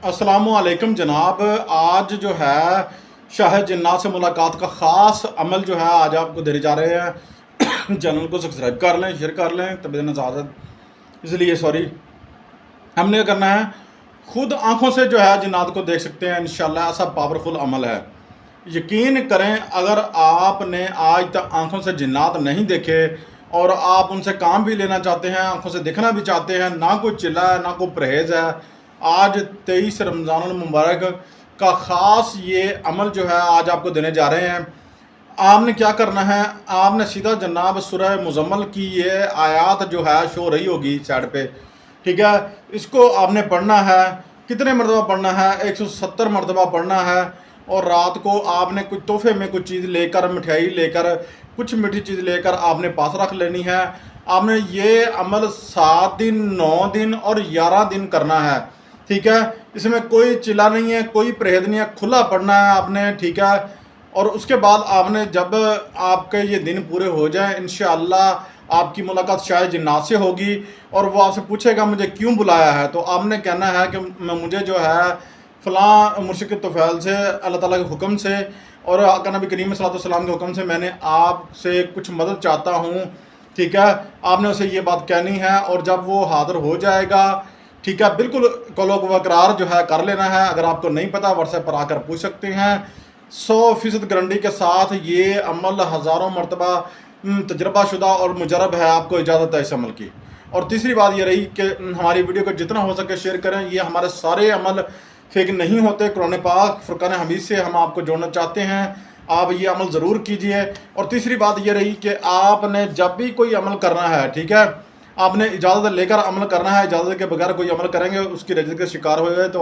अस्सलामु अलैकुम जनाब। आज जो है शाह जिन्नात से मुलाकात का ख़ास अमल जो है आज आपको देने जा रहे हैं। चैनल को सब्सक्राइब कर लें, शेयर कर लें, तब देना इजाज़त इसलिए सॉरी। हमने क्या करना है, खुद आंखों से जो है जिन्नात को देख सकते हैं इंशाल्लाह। ऐसा पावरफुल अमल है, यकीन करें। अगर आपने आज तक आंखों से जिन्नात नहीं देखे और आप उनसे काम भी लेना चाहते हैं, आंखों से देखना भी चाहते हैं, ना कोई चिल्ला है ना कोई परहेज़ है, आज 23 रमज़ानुल मुबारक का ख़ास ये अमल जो है आज आपको देने जा रहे हैं। आपने क्या करना है, आपने सीधा जनाब सूरह मुज़म्मल की ये आयत जो है शो रही होगी साइड पे, ठीक है। इसको आपने पढ़ना है। कितने मरतबा पढ़ना है? 170 मरतबा पढ़ना है। और रात को आपने कुछ तोहफे में कुछ चीज़ लेकर, मिठाई लेकर, कुछ मीठी चीज़ लेकर आपने पास रख लेनी है। आपने ये अमल 7 दिन, 9 दिन और 11 दिन करना है, ठीक है। इसमें कोई चिल्ला नहीं है, कोई परहेज नहीं है, खुला पढ़ना है आपने, ठीक है। और उसके बाद आपने जब आपके ये दिन पूरे हो जाए इंशाअल्लाह आपकी मुलाकात शायद जिन्नात से होगी और वो आपसे पूछेगा मुझे क्यों बुलाया है, तो आपने कहना है कि मुझे जो है फ़लाँ मुर्शिद के तौफ़ील से, अल्लाह ताला के हुक्म से और आका नबी करीम सल्लल्लाहु अलैहि वसल्लम के हुक्म से मैंने आपसे कुछ मदद चाहता हूँ, ठीक है। आपने उसे ये बात कहनी है और जब वो हाज़िर हो जाएगा, ठीक है, बिल्कुल कौलो वक़रार जो है कर लेना है। अगर आपको नहीं पता व्हाट्सएप पर आकर पूछ सकते हैं। 100% गारंटी के साथ ये अमल हज़ारों मरतबा तजर्बा शुदा और मुजरब है। आपको इजाज़त है इस अमल की। और तीसरी बात ये रही कि हमारी वीडियो को जितना हो सके शेयर करें। ये हमारे सारे अमल फेक नहीं होते। कुरान पाक फुरकान हमीद से हम आपको जोड़ना चाहते हैं, आप ये अमल ज़रूर कीजिए। और तीसरी बात ये रही कि आपने जब भी कोई अमल करना है, ठीक है, आपने इजाज़त लेकर अमल करना है। इजाज़त के बगैर कोई अमल करेंगे उसकी रज़्ज़त के शिकार हो गए तो